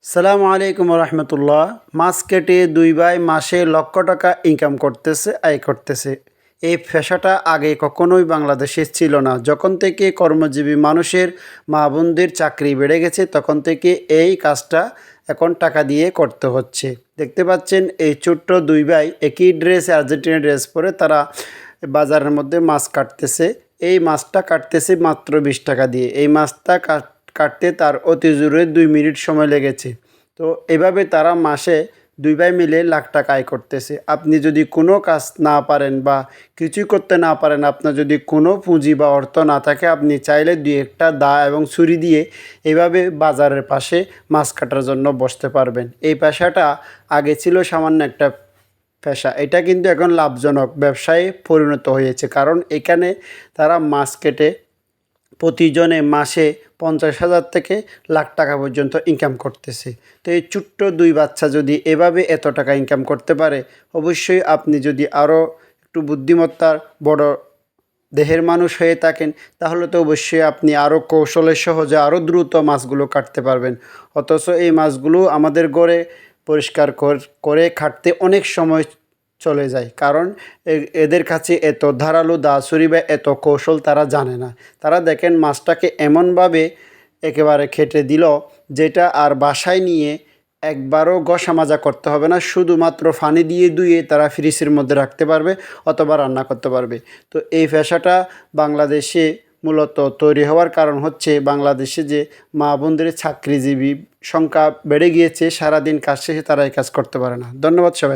সালামু আলাইকুম রহমতুল্লাহ। মাছ কেটে দুই ভাই মাসে লক্ষ টাকা ইনকাম করতেছে, আয় করতেছে। এই পেশাটা আগে কখনোই বাংলাদেশে ছিল না। যখন থেকে কর্মজীবী মানুষের মা বোনদের চাকরি বেড়ে গেছে তখন থেকে এই কাজটা এখন টাকা দিয়ে করতে হচ্ছে। দেখতে পাচ্ছেন এই ছোট্ট দুই ভাই একই ড্রেস, আর্জেন্টিনা ড্রেস পরে তারা বাজারের মধ্যে মাছ কাটতেছে। এই মাছটা কাটতেছে মাত্র 20 টাকা দিয়ে। এই মাছটা কাটতে তার অতি জোরে 2 মিনিট সময় লেগেছে। তো এভাবে তারা মাসে দুই ভাই মিলে লাখ টাকা আয় করতেছে। আপনি যদি কোনো কাজ না পারেন বা কিছুই করতে না পারেন, আপনার যদি কোনো পুঁজি বা অর্থ না থাকে, আপনি চাইলে দুই একটা দা এবং ছুরি দিয়ে এভাবে বাজারের পাশে মাছ কাটার জন্য বসতে পারবেন। এই পেশাটা আগে ছিল সামান্য একটা পেশা, এটা কিন্তু এখন লাভজনক ব্যবসায় পরিণত হয়েছে। কারণ এখানে তারা মাছ কেটে প্রতিজনে মাসে 50,000 থেকে লাখ টাকা পর্যন্ত ইনকাম করতেছে। তো এই ছোট্ট দুই বাচ্চা যদি এভাবে এত টাকা ইনকাম করতে পারে, অবশ্যই আপনি যদি আরও একটু বুদ্ধিমত্তার বড় দেহের মানুষ হয়ে থাকেন, তাহলে তো অবশ্যই আপনি আরও কৌশলের সহজে আরও দ্রুত মাছগুলো কাটতে পারবেন। অথচ এই মাছগুলো আমাদের ঘরে পরিষ্কার করে কাটতে অনেক সময় চলে যায়। কারণ এদের কাছে এত ধারালো দা ছুরি বা এত কৌশল তারা জানে না। তারা দেখেন মাছটাকে এমনভাবে একেবারে কেটে দিল, যেটা আর বাসায় নিয়ে একবারও ঘষা মাজা করতে হবে না। শুধুমাত্র পানি দিয়ে ধুয়ে তারা ফ্রিজের মধ্যে রাখতে পারবে অথবা রান্না করতে পারবে। তো এই পেশাটা বাংলাদেশে মূলত তৈরি হওয়ার কারণ হচ্ছে বাংলাদেশে যে মা বোনদের চাকরিজীবী সংখ্যা বেড়ে গিয়েছে, সারাদিন কাজ শেষে তারা এই কাজ করতে পারে না। ধন্যবাদ সবাই।